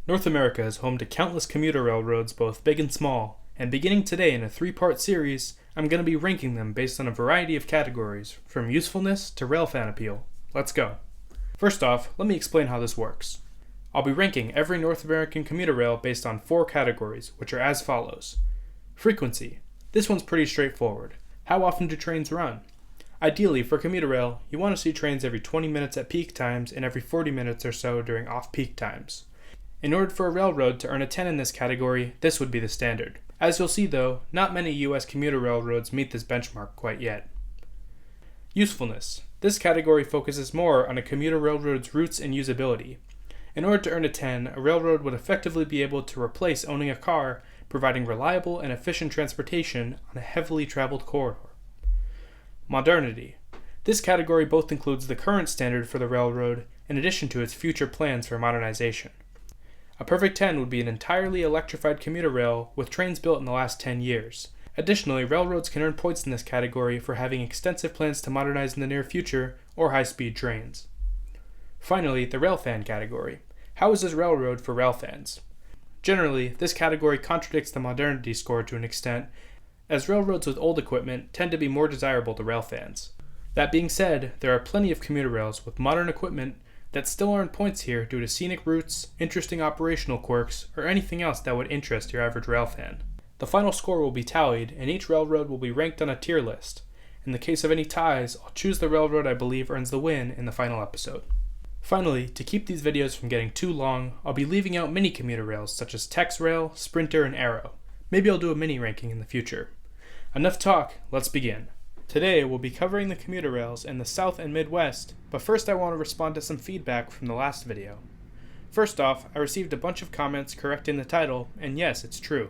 North America is home to countless commuter railroads, both big and small, and beginning today in a 3-part series, I'm going to be ranking them based on a variety of categories, from usefulness to railfan appeal. Let's go. First off, let me explain how this works. I'll be ranking every North American commuter rail based on 4 categories, which are as follows. Frequency. This one's pretty straightforward. How often do trains run? Ideally, for commuter rail, you want to see trains every 20 minutes at peak times and every 40 minutes or so during off-peak times. In order for a railroad to earn a 10 in this category, this would be the standard. As you'll see though, not many US commuter railroads meet this benchmark quite yet. Usefulness. This category focuses more on a commuter railroad's routes and usability. In order to earn a 10, a railroad would effectively be able to replace owning a car, providing reliable and efficient transportation on a heavily traveled corridor. Modernity. This category both includes the current standard for the railroad in addition to its future plans for modernization. A perfect 10 would be an entirely electrified commuter rail with trains built in the last 10 years. Additionally, railroads can earn points in this category for having extensive plans to modernize in the near future or high-speed trains. Finally, the railfan category. How is this railroad for railfans? Generally, this category contradicts the modernity score to an extent, as railroads with old equipment tend to be more desirable to railfans. That being said, there are plenty of commuter rails with modern equipment that still earn points here due to scenic routes, interesting operational quirks, or anything else that would interest your average railfan. The final score will be tallied, and each railroad will be ranked on a tier list. In the case of any ties, I'll choose the railroad I believe earns the win in the final episode. Finally, to keep these videos from getting too long, I'll be leaving out mini commuter rails such as TexRail, Sprinter, and Arrow. Maybe I'll do a mini ranking in the future. Enough talk, let's begin. Today, we'll be covering the commuter rails in the South and Midwest, but first I want to respond to some feedback from the last video. First off, I received a bunch of comments correcting the title, and yes, it's true.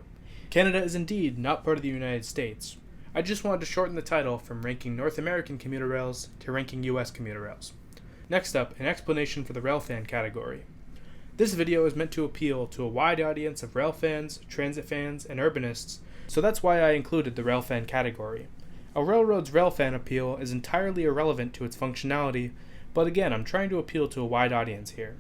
Canada is indeed not part of the United States. I just wanted to shorten the title from ranking North American commuter rails to ranking US commuter rails. Next up, an explanation for the railfan category. This video is meant to appeal to a wide audience of railfans, transit fans, and urbanists, so that's why I included the railfan category. A railroad's railfan appeal is entirely irrelevant to its functionality, but again, I'm trying to appeal to a wide audience here.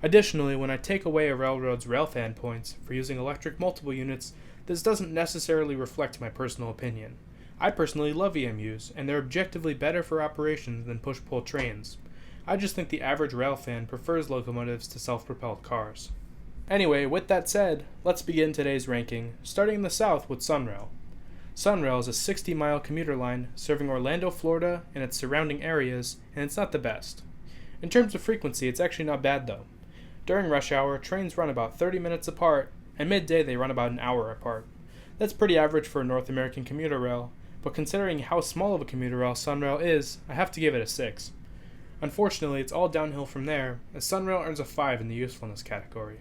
Additionally, when I take away a railroad's railfan points for using electric multiple units, this doesn't necessarily reflect my personal opinion. I personally love EMUs, and they're objectively better for operations than push-pull trains. I just think the average railfan prefers locomotives to self-propelled cars. Anyway, with that said, let's begin today's ranking, starting in the South with SunRail. SunRail is a 60-mile commuter line serving Orlando, Florida, and its surrounding areas, and it's not the best. In terms of frequency, it's actually not bad though. During rush hour, trains run about 30 minutes apart, and midday they run about an hour apart. That's pretty average for a North American commuter rail, but considering how small of a commuter rail SunRail is, I have to give it a 6. Unfortunately, it's all downhill from there, as SunRail earns a 5 in the usefulness category.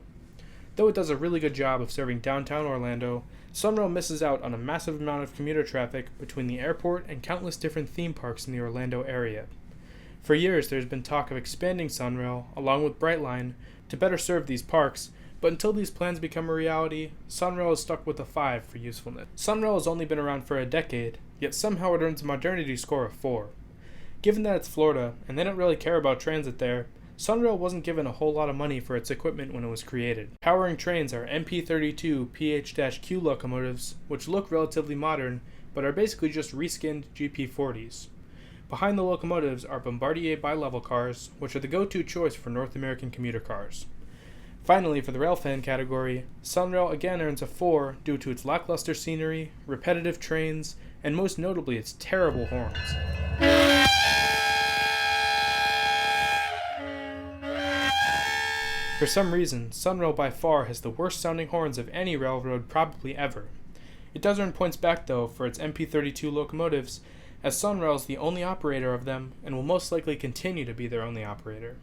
Though it does a really good job of serving downtown Orlando, SunRail misses out on a massive amount of commuter traffic between the airport and countless different theme parks in the Orlando area. For years, there's been talk of expanding SunRail, along with Brightline, to better serve these parks, but until these plans become a reality, SunRail is stuck with a 5 for usefulness. SunRail has only been around for a decade, yet somehow it earns a modernity score of 4. Given that it's Florida, and they don't really care about transit there, SunRail wasn't given a whole lot of money for its equipment when it was created. Powering trains are MP32 PH-Q locomotives, which look relatively modern, but are basically just reskinned GP40s. Behind the locomotives are Bombardier bi-level cars, which are the go-to choice for North American commuter cars. Finally, for the railfan category, SunRail again earns a 4 due to its lackluster scenery, repetitive trains, and most notably its terrible horns. For some reason, SunRail by far has the worst sounding horns of any railroad probably ever. It does earn points back though for its MP32 locomotives, as SunRail is the only operator of them and will most likely continue to be their only operator.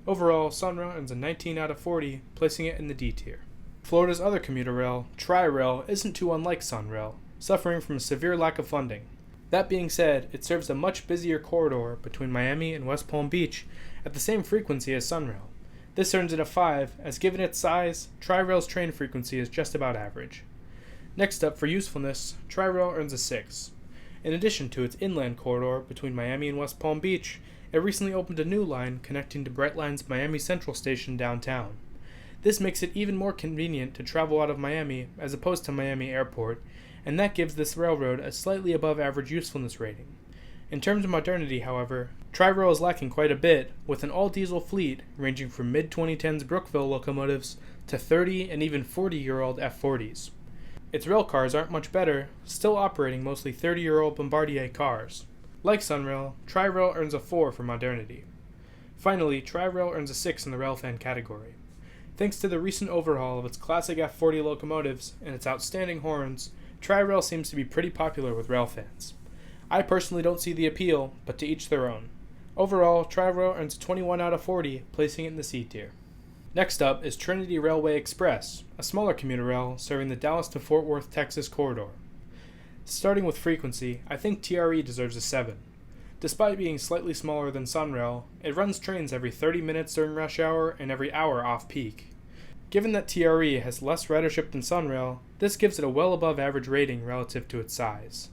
Overall, SunRail earns a 19 out of 40, placing it in the D tier. Florida's other commuter rail, TriRail, isn't too unlike SunRail, suffering from a severe lack of funding. That being said, it serves a much busier corridor between Miami and West Palm Beach at the same frequency as SunRail. This earns it a 5, as given its size, TriRail's train frequency is just about average. Next up, for usefulness, TriRail earns a 6. In addition to its inland corridor between Miami and West Palm Beach, it recently opened a new line connecting to Brightline's Miami Central station downtown. This makes it even more convenient to travel out of Miami as opposed to Miami Airport, and that gives this railroad a slightly above average usefulness rating. In terms of modernity, however, TriRail is lacking quite a bit, with an all-diesel fleet ranging from mid-2010s Brookville locomotives to 30 and even 40-year-old F40s. Its rail cars aren't much better, still operating mostly 30-year-old Bombardier cars. Like SunRail, TriRail earns a 4 for modernity. Finally, TriRail earns a 6 in the Railfan category. Thanks to the recent overhaul of its classic F40 locomotives and its outstanding horns, TriRail seems to be pretty popular with rail fans. I personally don't see the appeal, but to each their own. Overall, TriRail earns a 21 out of 40, placing it in the C tier. Next up is Trinity Railway Express, a smaller commuter rail serving the Dallas to Fort Worth, Texas corridor. Starting with frequency, I think TRE deserves a 7. Despite being slightly smaller than SunRail, it runs trains every 30 minutes during rush hour and every hour off-peak. Given that TRE has less ridership than SunRail, this gives it a well above average rating relative to its size.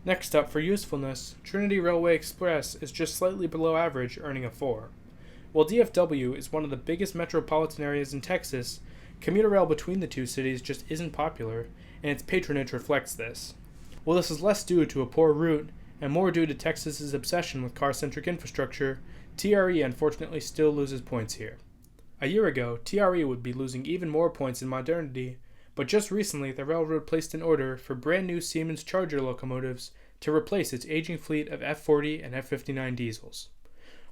Next up, for usefulness, Trinity Railway Express is just slightly below average, earning a 4. While DFW is one of the biggest metropolitan areas in Texas, commuter rail between the two cities just isn't popular, and its patronage reflects this. While this is less due to a poor route, and more due to Texas's obsession with car-centric infrastructure, TRE unfortunately still loses points here. A year ago, TRE would be losing even more points in modernity, but just recently the railroad placed an order for brand new Siemens Charger locomotives to replace its aging fleet of F40 and F59 diesels.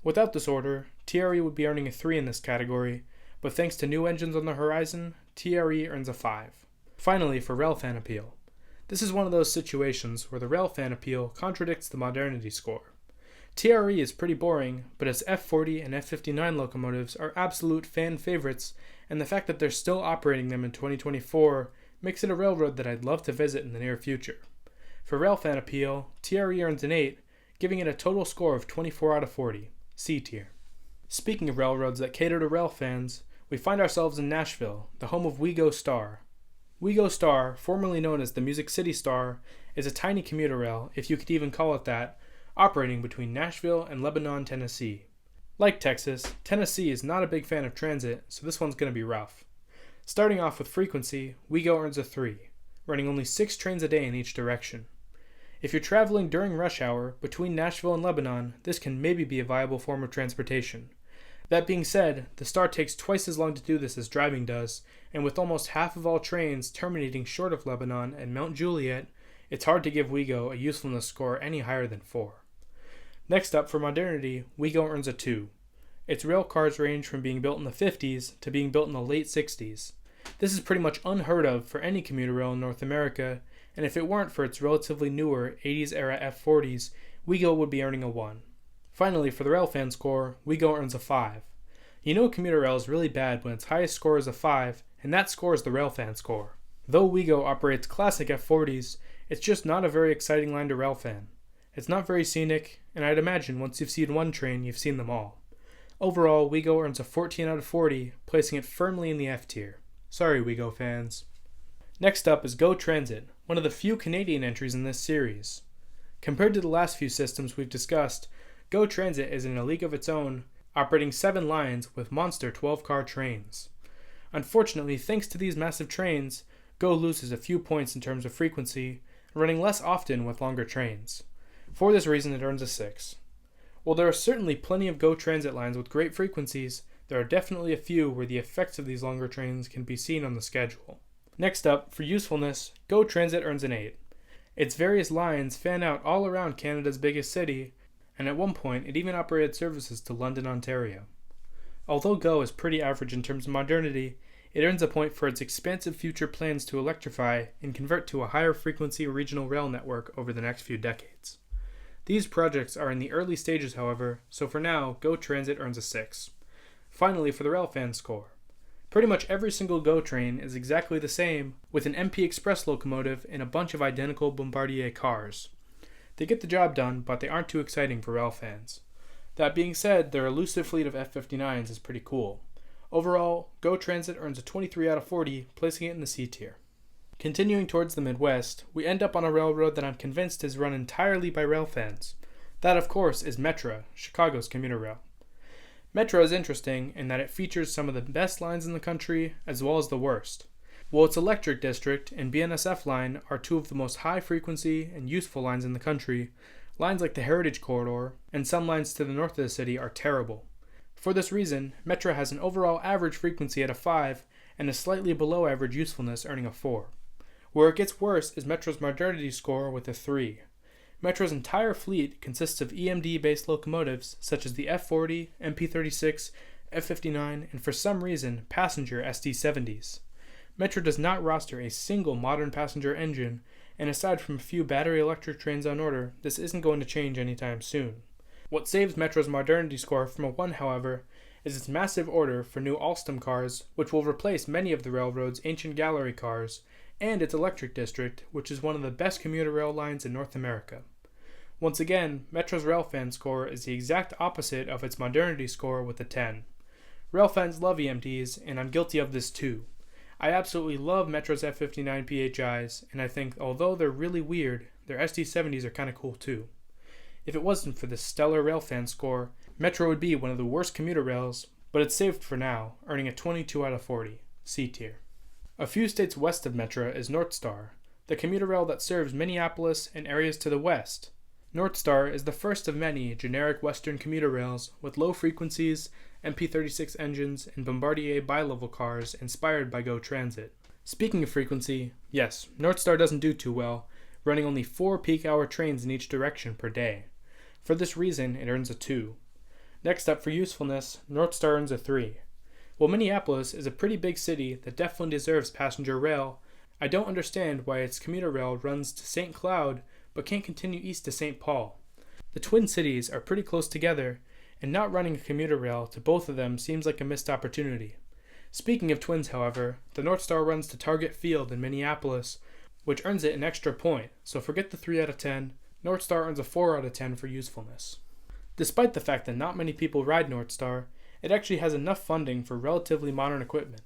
Without this order, TRE would be earning a 3 in this category, but thanks to new engines on the horizon, TRE earns a 5. Finally, for railfan appeal. This is one of those situations where the railfan appeal contradicts the modernity score. TRE is pretty boring, but its F40 and F59 locomotives are absolute fan favorites, and the fact that they're still operating them in 2024 makes it a railroad that I'd love to visit in the near future. For railfan appeal, TRE earns an 8, giving it a total score of 24 out of 40, C tier. Speaking of railroads that cater to rail fans, we find ourselves in Nashville, the home of WeGo Star. WeGo Star, formerly known as the Music City Star, is a tiny commuter rail, if you could even call it that, operating between Nashville and Lebanon, Tennessee. Like Texas, Tennessee is not a big fan of transit, so this one's going to be rough. Starting off with frequency, WeGo earns a 3, running only 6 trains a day in each direction. If you're traveling during rush hour between Nashville and Lebanon, this can maybe be a viable form of transportation. That being said, the Star takes twice as long to do this as driving does, and with almost half of all trains terminating short of Lebanon and Mount Juliet, it's hard to give WeGo a usefulness score any higher than 4. Next up, for modernity, WeGo earns a 2. Its rail cars range from being built in the 50s to being built in the late 60s. This is pretty much unheard of for any commuter rail in North America, and if it weren't for its relatively newer 80s era F40s, WeGo would be earning a 1. Finally, for the railfan score, WeGo earns a 5. You know commuter rail is really bad when its highest score is a 5, and that score is the railfan score. Though WeGo operates classic F40s, it's just not a very exciting line to railfan. It's not very scenic, and I'd imagine once you've seen one train, you've seen them all. Overall, WeGo earns a 14 out of 40, placing it firmly in the F tier. Sorry, WeGo fans. Next up is Go Transit, one of the few Canadian entries in this series. Compared to the last few systems we've discussed, Go Transit is in a league of its own, operating 7 lines with monster 12-car trains. Unfortunately, thanks to these massive trains, Go loses a few points in terms of frequency, running less often with longer trains. For this reason, it earns a 6. While there are certainly plenty of Go Transit lines with great frequencies, there are definitely a few where the effects of these longer trains can be seen on the schedule. Next up, for usefulness, Go Transit earns an 8. Its various lines fan out all around Canada's biggest city, and at one point it even operated services to London, Ontario. Although Go is pretty average in terms of modernity, it earns a point for its expansive future plans to electrify and convert to a higher frequency regional rail network over the next few decades. These projects are in the early stages, however, so for now, Go Transit earns a 6. Finally, for the railfan score. Pretty much every single Go train is exactly the same, with an MP Express locomotive and a bunch of identical Bombardier cars. They get the job done, but they aren't too exciting for rail fans. That being said, their elusive fleet of F-59s is pretty cool. Overall, Go Transit earns a 23 out of 40, placing it in the C tier. Continuing towards the Midwest, we end up on a railroad that I'm convinced is run entirely by rail fans. That, of course, is Metra, Chicago's commuter rail. Metra is interesting in that it features some of the best lines in the country as well as the worst. While its electric district and BNSF line are two of the most high frequency and useful lines in the country, lines like the Heritage Corridor and some lines to the north of the city are terrible. For this reason, Metra has an overall average frequency at a 5 and a slightly below average usefulness earning a 4. Where it gets worse is Metra's modernity score with a 3. Metra's entire fleet consists of EMD-based locomotives such as the F40, MP36, F59, and for some reason, passenger SD70s. Metra does not roster a single modern passenger engine, and aside from a few battery electric trains on order, this isn't going to change anytime soon. What saves Metra's modernity score from a 1, however, is its massive order for new Alstom cars, which will replace many of the railroad's ancient gallery cars, and its electric district, which is one of the best commuter rail lines in North America. Once again, Metra's Railfan score is the exact opposite of its modernity score with a 10. Railfans love EMDs, and I'm guilty of this too. I absolutely love Metra's F59 PHIs, and I think although they're really weird, their SD70s are kinda cool too. If it wasn't for this stellar Railfan score, Metra would be one of the worst commuter rails, but it's saved for now, earning a 22 out of 40, C tier. A few states west of Metra is Northstar, the commuter rail that serves Minneapolis and areas to the west. Northstar is the first of many generic western commuter rails with low frequencies, MP36 engines, and Bombardier bi-level cars inspired by GO Transit. Speaking of frequency, yes, Northstar doesn't do too well, running only 4 peak hour trains in each direction per day. For this reason, it earns a 2. Next up for usefulness, Northstar earns a 3. While Minneapolis is a pretty big city that definitely deserves passenger rail, I don't understand why its commuter rail runs to St. Cloud but can't continue east to St. Paul. The twin cities are pretty close together, and not running a commuter rail to both of them seems like a missed opportunity. Speaking of twins, however, the Northstar runs to Target Field in Minneapolis, which earns it an extra point, so forget the 3 out of 10, Northstar earns a 4 out of 10 for usefulness. Despite the fact that not many people ride Northstar, it actually has enough funding for relatively modern equipment.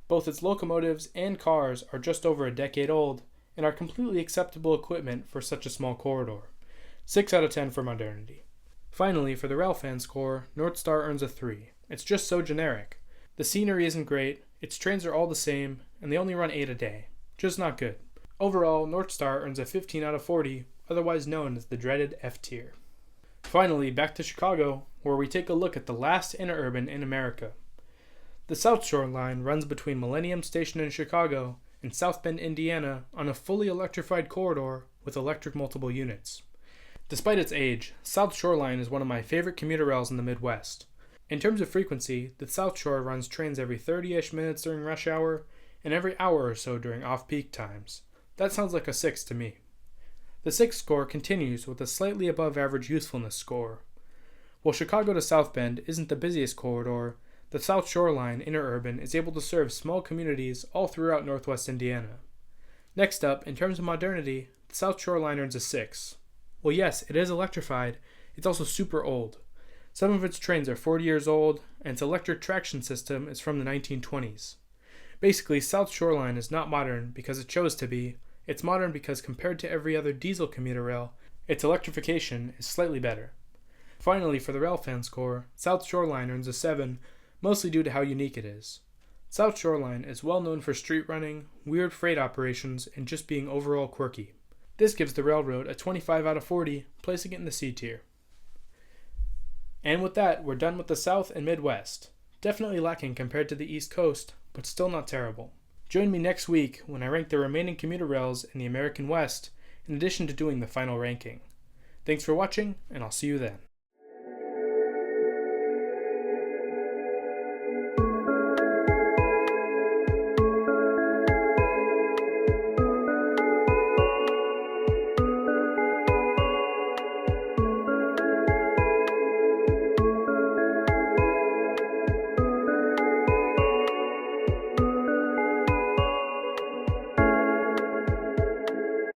Both its locomotives and cars are just over a decade old, and are completely acceptable equipment for such a small corridor. 6 out of 10 for modernity. Finally, for the Railfan score, Northstar earns a 3. It's just so generic. The scenery isn't great, its trains are all the same, and they only run 8 a day. Just not good. Overall, Northstar earns a 15 out of 40, otherwise known as the dreaded F tier. Finally, back to Chicago, where we take a look at the last interurban in America. The South Shore line runs between Millennium Station in Chicago and South Bend, Indiana, on a fully electrified corridor with electric multiple units. Despite its age, South Shore line is one of my favorite commuter rails in the Midwest. In terms of frequency, the South Shore runs trains every 30-ish minutes during rush hour and every hour or so during off-peak times. That sounds like a 6 to me. The 6 score continues with a slightly above average usefulness score. While Chicago to South Bend isn't the busiest corridor, the South Shore line interurban is able to serve small communities all throughout northwest Indiana. Next up, in terms of modernity, the South Shore line earns a 6. Well, yes, it is electrified, it's also super old. Some of its trains are 40 years old, and its electric traction system is from the 1920s. Basically, South Shore line is not modern because it chose to be, it's modern because compared to every other diesel commuter rail, its electrification is slightly better. Finally, for the Railfan score, South Shore line earns a 7, mostly due to how unique it is. South Shore line is well known for street running, weird freight operations, and just being overall quirky. This gives the railroad a 25 out of 40, placing it in the C tier. And with that, we're done with the South and Midwest. Definitely lacking compared to the East Coast, but still not terrible. Join me next week when I rank the remaining commuter rails in the American West, in addition to doing the final ranking. Thanks for watching, and I'll see you then.